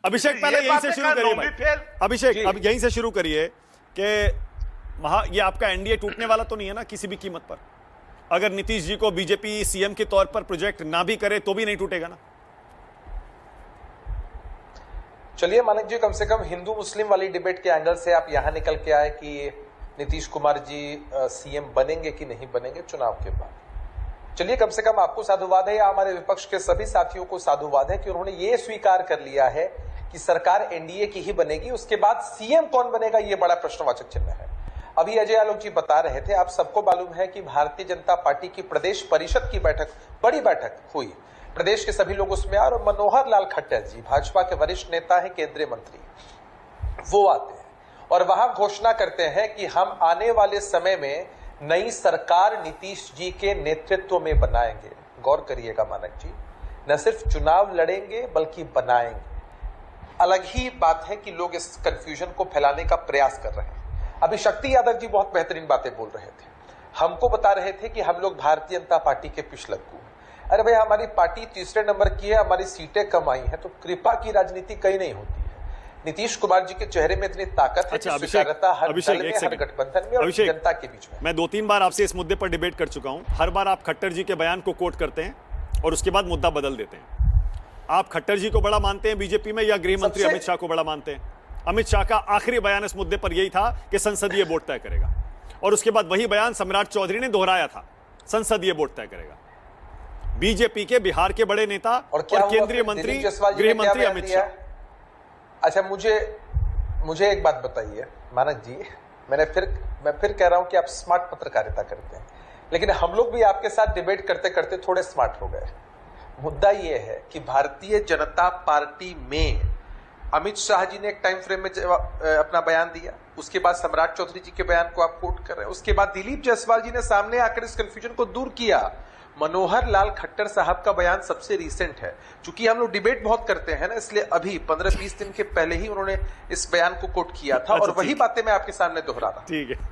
अभिषेक पहले यहीं से शुरू करिए भाई। अभिषेक अब यहीं से शुरू करिए कि ये आपका एनडीए टूटने वाला तो नहीं है ना किसी भी कीमत पर? अगर नीतीश जी को बीजेपी सीएम के तौर पर प्रोजेक्ट ना भी करे तो भी नहीं टूटेगा ना? चलिए मानिक जी, कम से कम हिंदू मुस्लिम वाली डिबेट के एंगल से आप यहां निकल के आए कि नीतीश कुमार जी सीएम बनेंगे कि नहीं बनेंगे चुनाव के बाद। चलिए कम से कम आपको साधुवाद है या हमारे विपक्ष के सभी साथियों को साधुवाद है कि उन्होंने ये स्वीकार कर लिया है कि सरकार एनडीए की ही बनेगी, उसके बाद सीएम कौन बनेगा ये बड़ा प्रश्नवाचक चिन्ह है। अभी अजय आलोक जी बता रहे थे, आप सबको मालूम है कि भारतीय जनता पार्टी की प्रदेश परिषद की बैठक, बड़ी बैठक हुई, प्रदेश के सभी लोग उसमें आए और मनोहर लाल खट्टर जी भाजपा के वरिष्ठ नेता है, केंद्रीय मंत्री, वो आते हैं और वहां घोषणा करते हैं कि हम आने वाले समय में नई सरकार नीतीश जी के नेतृत्व में बनाएंगे। गौर करिएगा मानक जी, न सिर्फ चुनाव लड़ेंगे बल्कि बनाएंगे। अलग ही बात है कि लोग इस कंफ्यूजन को फैलाने का प्रयास कर रहे हैं। अभी शक्ति यादव जी बहुत बेहतरीन बातें बोल रहे थे, हमको बता रहे थे कि हम लोग भारतीय जनता पार्टी के पिछलग्गू हैं। अरे भाई, हमारी पार्टी तीसरे नंबर की है, हमारी सीटें कम आई हैं, तो कृपा की राजनीति कहीं नहीं होती है। नीतीश कुमार जी के चेहरे में इतनी ताकत है, स्वीकार्यता हर दल में, हर गठबंधन में और जनता के बीच में। मैं 2-3 बार आपसे इस मुद्दे पर डिबेट कर चुका हूं, हर बार आप खट्टर जी के बयान को कोट करते हैं और उसके बाद मुद्दा बदल देते हैं। आप खट्टर जी को बड़ा मानते हैं बीजेपी में या गृह मंत्री अमित शाह को बड़ा मानते हैं? अमित शाह का आखिरी बयान इस मुद्दे पर यही था कि संसदीय बोर्ड तय करेगा, और उसके बाद वही बयान सम्राट चौधरी ने दोहराया था, संसदीय बोर्ड तय करेगा। बीजेपी के बिहार के बड़े नेता और केंद्रीय मंत्री गृह मंत्री अमित शाह। अच्छा, मुझे एक बात बताइए मानक जी, मैं फिर कह रहा हूं कि आप स्मार्ट पत्रकारिता करते हैं, लेकिन हम लोग भी आपके साथ डिबेट करते करते थोड़े स्मार्ट हो गए। मुद्दा यह है कि भारतीय जनता पार्टी में अमित शाह जी ने एक टाइम फ्रेम में अपना बयान दिया, उसके बाद सम्राट चौधरी जी के बयान को आप कोट कर रहे हैं, उसके बाद दिलीप जायसवाल जी ने सामने आकर इस कंफ्यूजन को दूर किया। मनोहर लाल खट्टर साहब का बयान सबसे रीसेंट है, क्योंकि हम लोग डिबेट बहुत करते हैं ना, इसलिए अभी 15-20 दिन के पहले ही उन्होंने इस बयान को कोट किया था। और वही बातें मैं आपके सामने दोहरा रहा हूं। ठीक है,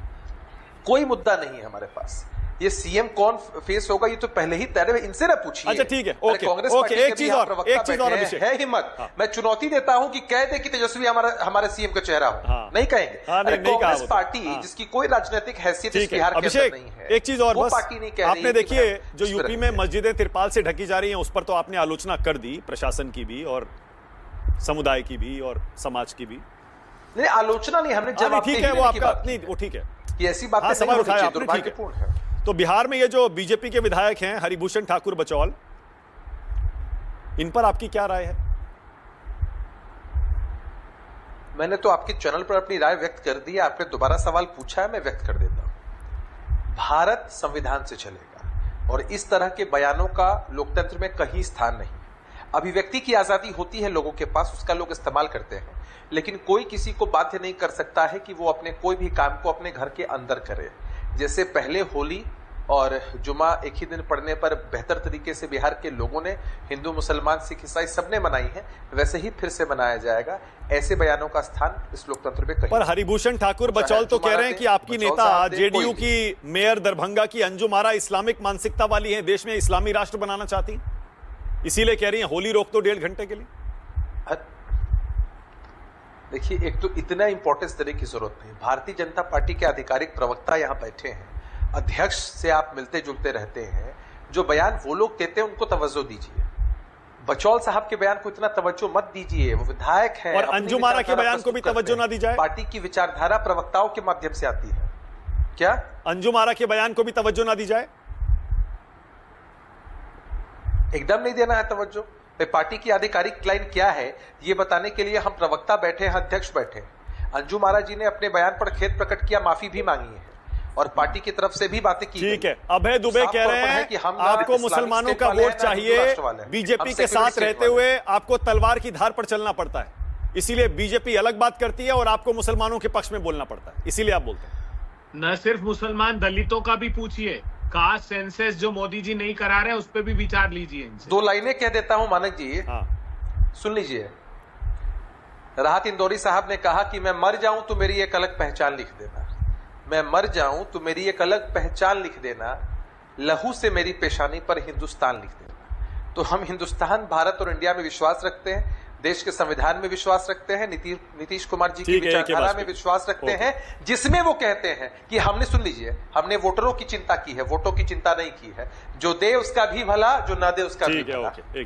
कोई मुद्दा नहीं है हमारे पास। ये सीएम कौन फेस होगा ये तो पहले ही तय है, इनसे ना पूछिए। अच्छा ठीक है, ओके, कांग्रेस ओके, एक चीज और अभिषेक है हिम्मत। हाँ। मैं चुनौती देता हूं कि कह दे कि तेजस्वी हमारे सीएम का चेहरा हो। हाँ। नहीं कहेंगे। हाँ, कांग्रेस पार्टी जिसकी कोई राजनीतिक हैसियत इस बिहार के अंदर नहीं है, एक चीज और बस, पार्टी नहीं कह रही। आपने देखिए जो यूपी में मस्जिदें तिरपाल से ढकी जा रही हैं, उस पर तो आपने आलोचना कर दी, प्रशासन की भी और समुदाय की भी और समाज की भी। नहीं, आलोचना नहीं, हमने जवाब ठीक है, वो आपका नहीं, वो ठीक है, ये ऐसी बातें सवाल उठाया, दुर्भाग्यपूर्ण है। तो बिहार में ये जो बीजेपी के विधायक हैं हरिभूषण ठाकुर बचौल, इन पर आपकी क्या राय है? मैंने तो आपके चैनल पर अपनी राय व्यक्त कर दी है, आपने दोबारा सवाल पूछा है, मैं व्यक्त कर देता हूं। भारत संविधान से चलेगा और इस तरह के बयानों का लोकतंत्र में कहीं स्थान नहीं। अभिव्यक्ति की आजादी होती है लोगों के पास, उसका लोग इस्तेमाल करते हैं, लेकिन कोई किसी को बाध्य नहीं कर सकता है कि वो अपने कोई भी काम को अपने घर के अंदर करे। जैसे पहले होली और जुमा एक ही दिन पड़ने पर बेहतर तरीके से बिहार के लोगों ने, हिंदू मुसलमान सिख ईसाई सबने मनाई है, वैसे ही फिर से मनाया जाएगा। ऐसे बयानों का स्थान इस लोकतंत्र में कहीं। पर हरिभूषण ठाकुर बचौल तो कह रहे हैं कि आपकी नेता जेडीयू की मेयर दरभंगा की अंजुम आरा इस्लामिक मानसिकता वाली है, देश में इस्लामी राष्ट्र बनाना चाहती, इसीलिए कह रही है होली रोक दो 1.5 घंटे के लिए। देखिए, एक तो इतना इंपॉर्टेंस देने की जरूरत नहीं। भारतीय जनता पार्टी के आधिकारिक प्रवक्ता यहां बैठे हैं, अध्यक्ष से आप मिलते जुलते रहते हैं, जो बयान वो लोग देते हैं उनको तवज्जो दीजिए। बचौल साहब के बयान को इतना तवज्जो मत दीजिए, वो विधायक हैं। और अंजुम आरा के बयान को भी तवज्जो ना दी जाए? पार्टी की विचारधारा प्रवक्ताओं के माध्यम से आती है। क्या अंजुम आरा के बयान को भी तवज्जो ना दी जाए? एकदम नहीं देना है तवज्जो। पार्टी की आधिकारिक लाइन क्या है ये बताने के लिए हम प्रवक्ता बैठे हैं, अध्यक्ष बैठे हैं। अंजुम आरा जी ने अपने बयान पर खेद प्रकट किया, माफी भी मांगी है और पार्टी की तरफ से भी बातें की। ठीक है, अभय दुबे कह रहे हैं कि हम आपको मुसलमानों का वोट चाहिए, बीजेपी के साथ रहते हुए आपको तलवार की धार पर चलना पड़ता है, इसीलिए बीजेपी अलग बात करती है और आपको मुसलमानों के पक्ष में बोलना पड़ता है, इसीलिए आप बोलते हैं। न सिर्फ मुसलमान, दलितों का भी पूछिए, कास्ट सेंसस जो मोदी जी नहीं करा रहे उस पर भी विचार लीजिए इनसे। 2 लाइनें कह देता हूं मानक जी। सुन लीजिए। राहत इंदौरी साहब ने कहा कि मैं मर जाऊं तो मेरी एक अलग पहचान लिख देना, मैं मर जाऊं तो मेरी एक अलग पहचान लिख देना, लहू से मेरी पेशानी पर हिंदुस्तान लिख देना। तो हम हिंदुस्तान, भारत और इंडिया में विश्वास रखते हैं। देश के संविधान में विश्वास रखते हैं, नीतीश कुमार जी की ठीक है, विचारधारा में विश्वास रखते हैं, जिसमें वो कहते हैं कि हमने, सुन लीजिए, हमने वोटरों की चिंता की है, वोटों की चिंता नहीं की है। जो दे उसका भी भला, जो ना दे उसका भी ठीक है, भला। ओके।